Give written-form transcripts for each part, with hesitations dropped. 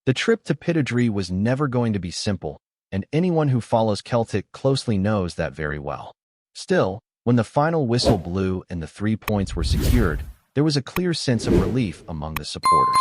The trip to Pittodrie was never going to be simple, and anyone who follows Celtic closely knows that very well. Still, when the final whistle blew and the 3 points were secured, there was a clear sense of relief among the supporters.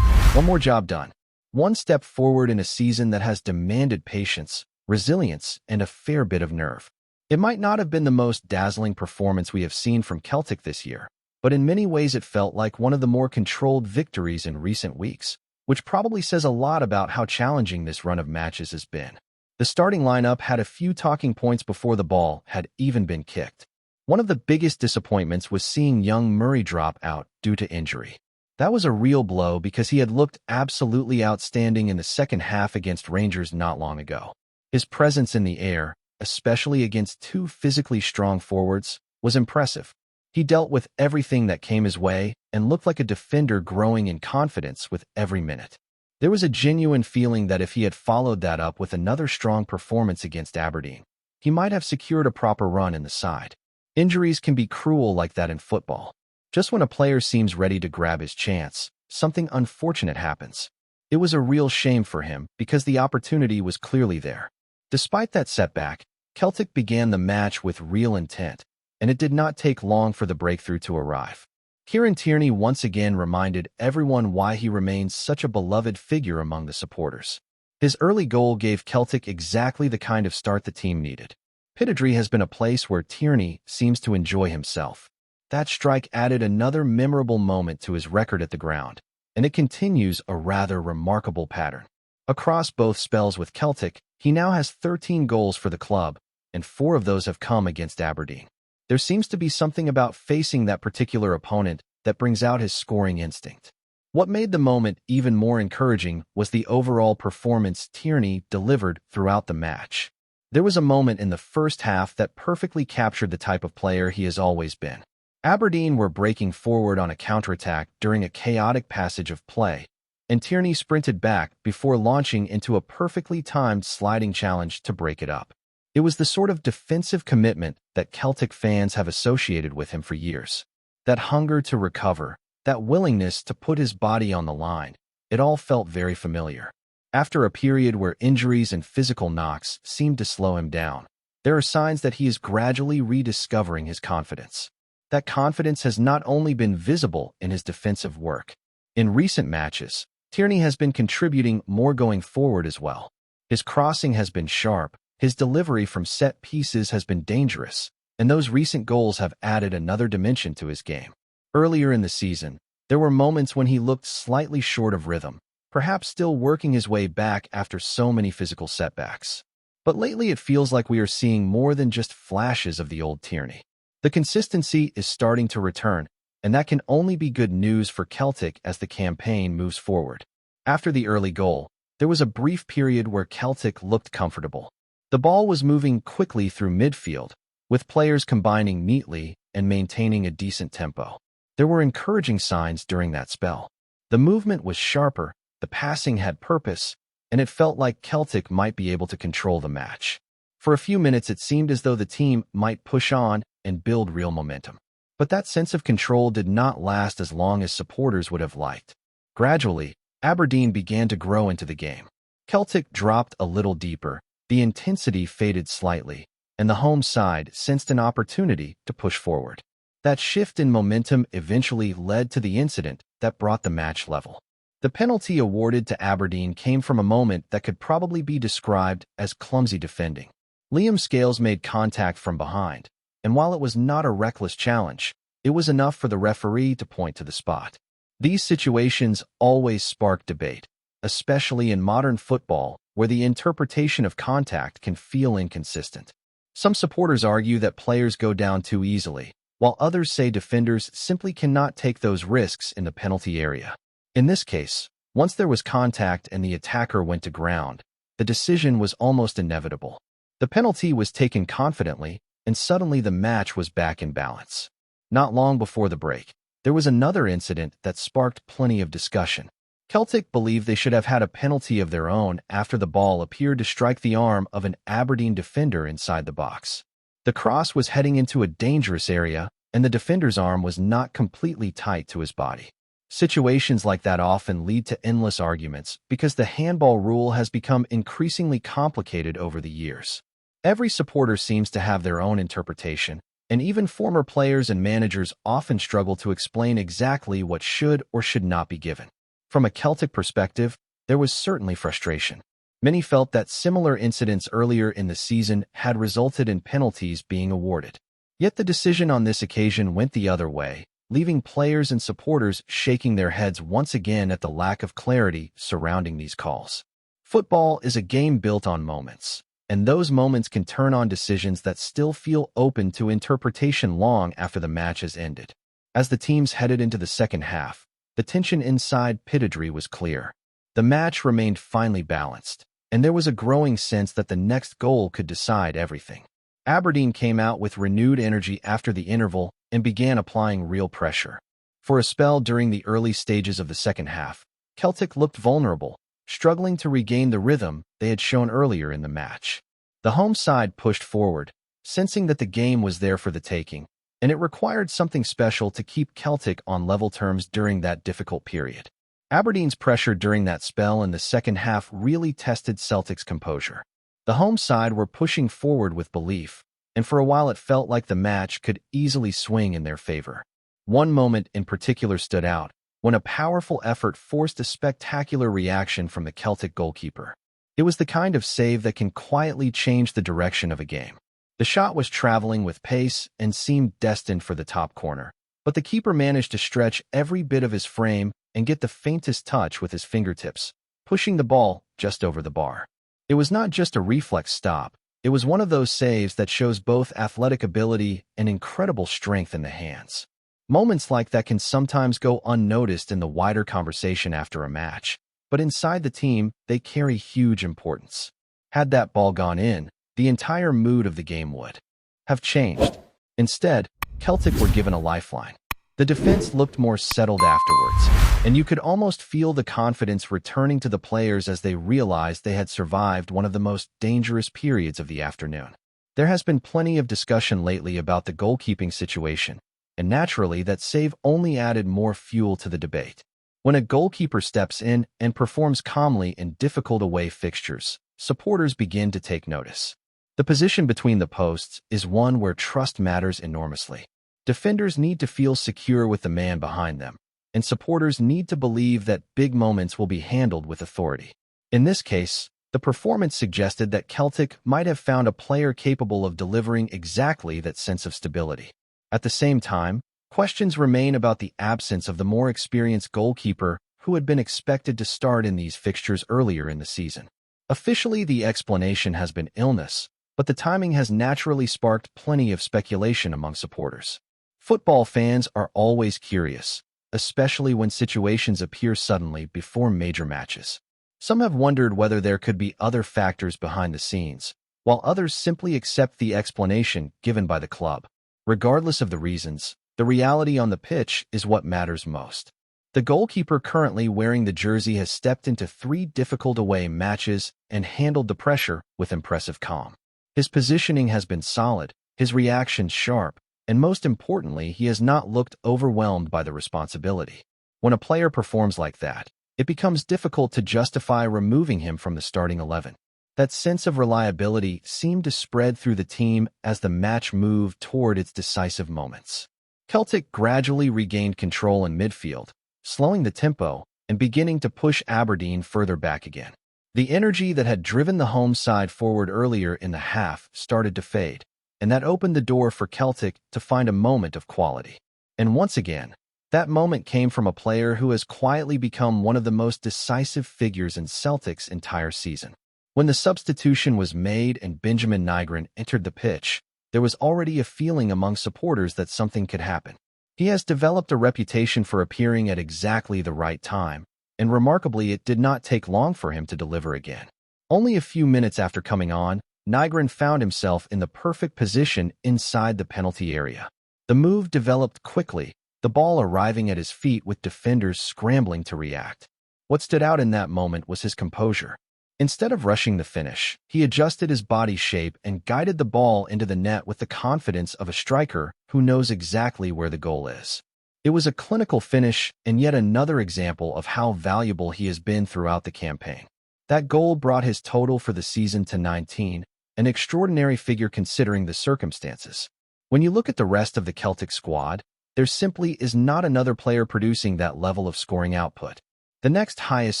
One more job done. One step forward in a season that has demanded patience, resilience, and a fair bit of nerve. It might not have been the most dazzling performance we have seen from Celtic this year, but in many ways it felt like one of the more controlled victories in recent weeks, which probably says a lot about how challenging this run of matches has been. The starting lineup had a few talking points before the ball had even been kicked. One of the biggest disappointments was seeing young Murray drop out due to injury. That was a real blow because he had looked absolutely outstanding in the second half against Rangers not long ago. His presence in the air, especially against two physically strong forwards, was impressive. He dealt with everything that came his way and looked like a defender growing in confidence with every minute. There was a genuine feeling that if he had followed that up with another strong performance against Aberdeen, he might have secured a proper run in the side. Injuries can be cruel like that in football. Just when a player seems ready to grab his chance, something unfortunate happens. It was a real shame for him because the opportunity was clearly there. Despite that setback, Celtic began the match with real intent, and it did not take long for the breakthrough to arrive. Kieran Tierney once again reminded everyone why he remains such a beloved figure among the supporters. His early goal gave Celtic exactly the kind of start the team needed. Pittodrie has been a place where Tierney seems to enjoy himself. That strike added another memorable moment to his record at the ground, and it continues a rather remarkable pattern. Across both spells with Celtic, he now has 13 goals for the club, and 4 of those have come against Aberdeen. There seems to be something about facing that particular opponent that brings out his scoring instinct. What made the moment even more encouraging was the overall performance Tierney delivered throughout the match. There was a moment in the first half that perfectly captured the type of player he has always been. Aberdeen were breaking forward on a counterattack during a chaotic passage of play, and Tierney sprinted back before launching into a perfectly timed sliding challenge to break it up. It was the sort of defensive commitment that Celtic fans have associated with him for years. That hunger to recover, that willingness to put his body on the line, it all felt very familiar. After a period where injuries and physical knocks seemed to slow him down, there are signs that he is gradually rediscovering his confidence. That confidence has not only been visible in his defensive work. In recent matches, Tierney has been contributing more going forward as well. His crossing has been sharp, his delivery from set pieces has been dangerous, and those recent goals have added another dimension to his game. Earlier in the season, there were moments when he looked slightly short of rhythm, perhaps still working his way back after so many physical setbacks. But lately it feels like we are seeing more than just flashes of the old Tierney. The consistency is starting to return, and that can only be good news for Celtic as the campaign moves forward. After the early goal, there was a brief period where Celtic looked comfortable. The ball was moving quickly through midfield, with players combining neatly and maintaining a decent tempo. There were encouraging signs during that spell. The movement was sharper, the passing had purpose, and it felt like Celtic might be able to control the match. For a few minutes it seemed as though the team might push on and build real momentum. But that sense of control did not last as long as supporters would have liked. Gradually, Aberdeen began to grow into the game. Celtic dropped a little deeper, the intensity faded slightly, and the home side sensed an opportunity to push forward. That shift in momentum eventually led to the incident that brought the match level. The penalty awarded to Aberdeen came from a moment that could probably be described as clumsy defending. Liam Scales made contact from behind, and while it was not a reckless challenge, it was enough for the referee to point to the spot. These situations always spark debate, especially in modern football, where the interpretation of contact can feel inconsistent. Some supporters argue that players go down too easily, while others say defenders simply cannot take those risks in the penalty area. In this case, once there was contact and the attacker went to ground, the decision was almost inevitable. The penalty was taken confidently, and suddenly the match was back in balance. Not long before the break, there was another incident that sparked plenty of discussion. Celtic believed they should have had a penalty of their own after the ball appeared to strike the arm of an Aberdeen defender inside the box. The cross was heading into a dangerous area, and the defender's arm was not completely tight to his body. Situations like that often lead to endless arguments because the handball rule has become increasingly complicated over the years. Every supporter seems to have their own interpretation, and even former players and managers often struggle to explain exactly what should or should not be given. From a Celtic perspective, there was certainly frustration. Many felt that similar incidents earlier in the season had resulted in penalties being awarded. Yet the decision on this occasion went the other way, leaving players and supporters shaking their heads once again at the lack of clarity surrounding these calls. Football is a game built on moments, and those moments can turn on decisions that still feel open to interpretation long after the match has ended. As the teams headed into the second half, the tension inside Pittodrie was clear. The match remained finely balanced, and there was a growing sense that the next goal could decide everything. Aberdeen came out with renewed energy after the interval and began applying real pressure. For a spell during the early stages of the second half, Celtic looked vulnerable, struggling to regain the rhythm they had shown earlier in the match. The home side pushed forward, sensing that the game was there for the taking, and it required something special to keep Celtic on level terms during that difficult period. Aberdeen's pressure during that spell in the second half really tested Celtic's composure. The home side were pushing forward with belief, and for a while it felt like the match could easily swing in their favor. One moment in particular stood out, when a powerful effort forced a spectacular reaction from the Celtic goalkeeper. It was the kind of save that can quietly change the direction of a game. The shot was traveling with pace and seemed destined for the top corner, but the keeper managed to stretch every bit of his frame and get the faintest touch with his fingertips, pushing the ball just over the bar. It was not just a reflex stop, it was one of those saves that shows both athletic ability and incredible strength in the hands. Moments like that can sometimes go unnoticed in the wider conversation after a match, but inside the team, they carry huge importance. Had that ball gone in, the entire mood of the game would have changed. Instead, Celtic were given a lifeline. The defense looked more settled afterwards, and you could almost feel the confidence returning to the players as they realized they had survived one of the most dangerous periods of the afternoon. There has been plenty of discussion lately about the goalkeeping situation, and naturally that save only added more fuel to the debate. When a goalkeeper steps in and performs calmly in difficult away fixtures, supporters begin to take notice. The position between the posts is one where trust matters enormously. Defenders need to feel secure with the man behind them, and supporters need to believe that big moments will be handled with authority. In this case, the performance suggested that Celtic might have found a player capable of delivering exactly that sense of stability. At the same time, questions remain about the absence of the more experienced goalkeeper who had been expected to start in these fixtures earlier in the season. Officially, the explanation has been illness, but the timing has naturally sparked plenty of speculation among supporters. Football fans are always curious, especially when situations appear suddenly before major matches. Some have wondered whether there could be other factors behind the scenes, while others simply accept the explanation given by the club. Regardless of the reasons, the reality on the pitch is what matters most. The goalkeeper currently wearing the jersey has stepped into 3 difficult away matches and handled the pressure with impressive calm. His positioning has been solid, his reactions sharp, and most importantly, he has not looked overwhelmed by the responsibility. When a player performs like that, it becomes difficult to justify removing him from the starting 11. That sense of reliability seemed to spread through the team as the match moved toward its decisive moments. Celtic gradually regained control in midfield, slowing the tempo and beginning to push Aberdeen further back again. The energy that had driven the home side forward earlier in the half started to fade, and that opened the door for Celtic to find a moment of quality. And once again, that moment came from a player who has quietly become one of the most decisive figures in Celtic's entire season. When the substitution was made and Benjamin Nygren entered the pitch, there was already a feeling among supporters that something could happen. He has developed a reputation for appearing at exactly the right time, and remarkably, it did not take long for him to deliver again. Only a few minutes after coming on, Nygren found himself in the perfect position inside the penalty area. The move developed quickly, the ball arriving at his feet with defenders scrambling to react. What stood out in that moment was his composure. Instead of rushing the finish, he adjusted his body shape and guided the ball into the net with the confidence of a striker who knows exactly where the goal is. It was a clinical finish and yet another example of how valuable he has been throughout the campaign. That goal brought his total for the season to 19, an extraordinary figure considering the circumstances. When you look at the rest of the Celtic squad, there simply is not another player producing that level of scoring output. The next highest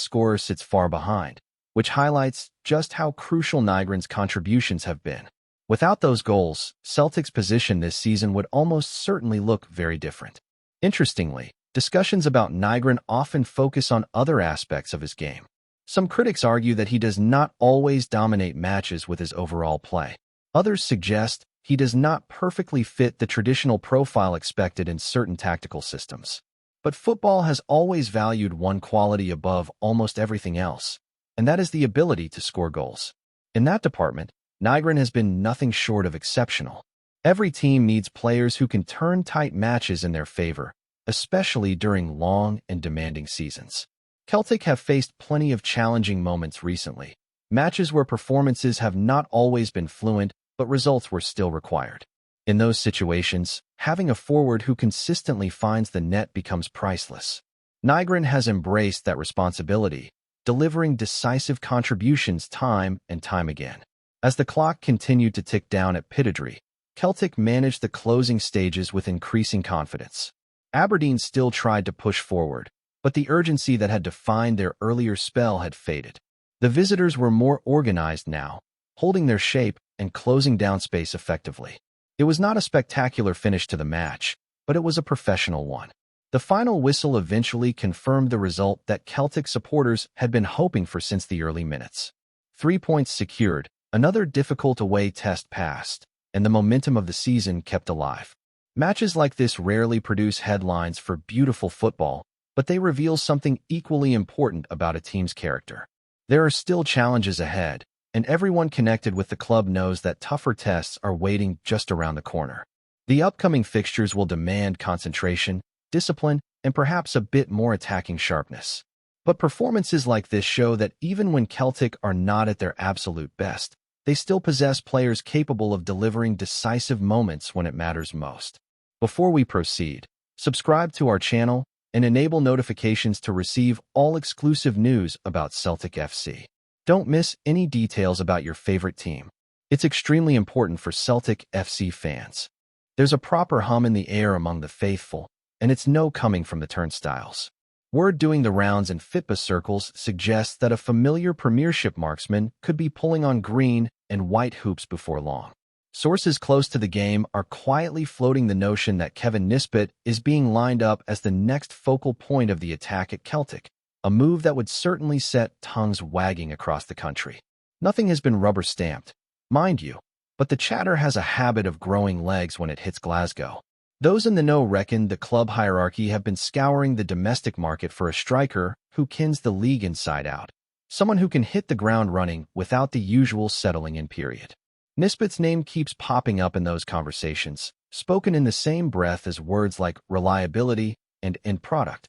scorer sits far behind, which highlights just how crucial Nygren's contributions have been. Without those goals, Celtic's position this season would almost certainly look very different. Interestingly, discussions about Nygren often focus on other aspects of his game. Some critics argue that he does not always dominate matches with his overall play. Others suggest he does not perfectly fit the traditional profile expected in certain tactical systems. But football has always valued one quality above almost everything else, and that is the ability to score goals. In that department, Nygren has been nothing short of exceptional. Every team needs players who can turn tight matches in their favor, especially during long and demanding seasons. Celtic have faced plenty of challenging moments recently, matches where performances have not always been fluent, but results were still required. In those situations, having a forward who consistently finds the net becomes priceless. Nygren has embraced that responsibility, delivering decisive contributions time and time again. As the clock continued to tick down at Pittodrie, Celtic managed the closing stages with increasing confidence. Aberdeen still tried to push forward, but the urgency that had defined their earlier spell had faded. The visitors were more organized now, holding their shape and closing down space effectively. It was not a spectacular finish to the match, but it was a professional one. The final whistle eventually confirmed the result that Celtic supporters had been hoping for since the early minutes. 3 points secured, another difficult away test passed, and the momentum of the season kept alive. Matches like this rarely produce headlines for beautiful football, but they reveal something equally important about a team's character. There are still challenges ahead, and everyone connected with the club knows that tougher tests are waiting just around the corner. The upcoming fixtures will demand concentration, discipline, and perhaps a bit more attacking sharpness. But performances like this show that even when Celtic are not at their absolute best, they still possess players capable of delivering decisive moments when it matters most. Before we proceed, subscribe to our channel and enable notifications to receive all exclusive news about Celtic FC. Don't miss any details about your favorite team. It's extremely important for Celtic FC fans. There's a proper hum in the air among the faithful, and it's no coming from the turnstiles. Word doing the rounds in FITBA circles suggests that a familiar Premiership marksman could be pulling on green and white hoops before long. Sources close to the game are quietly floating the notion that Kevin Nisbet is being lined up as the next focal point of the attack at Celtic, a move that would certainly set tongues wagging across the country. Nothing has been rubber-stamped, mind you, but the chatter has a habit of growing legs when it hits Glasgow. Those in the know reckon the club hierarchy have been scouring the domestic market for a striker who kens the league inside out, someone who can hit the ground running without the usual settling-in period. Nisbet's name keeps popping up in those conversations, spoken in the same breath as words like reliability and end product.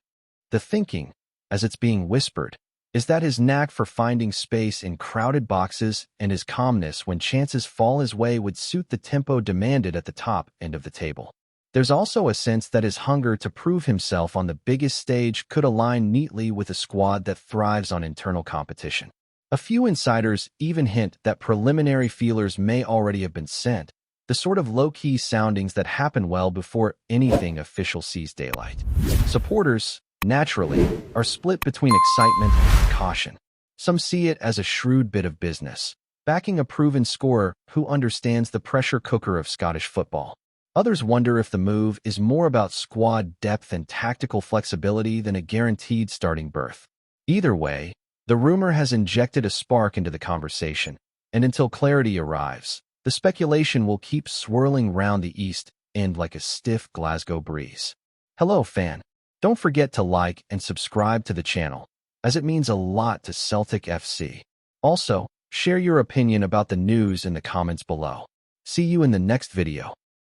The thinking, as it's being whispered, is that his knack for finding space in crowded boxes and his calmness when chances fall his way would suit the tempo demanded at the top end of the table. There's also a sense that his hunger to prove himself on the biggest stage could align neatly with a squad that thrives on internal competition. A few insiders even hint that preliminary feelers may already have been sent, the sort of low-key soundings that happen well before anything official sees daylight. Supporters, naturally, are split between excitement and caution. Some see it as a shrewd bit of business, backing a proven scorer who understands the pressure cooker of Scottish football. Others wonder if the move is more about squad depth and tactical flexibility than a guaranteed starting berth. Either way, the rumor has injected a spark into the conversation, and until clarity arrives, the speculation will keep swirling round the East End like a stiff Glasgow breeze. Hello, fan. Don't forget to like and subscribe to the channel, as it means a lot to Celtic FC. Also, share your opinion about the news in the comments below. See you in the next video.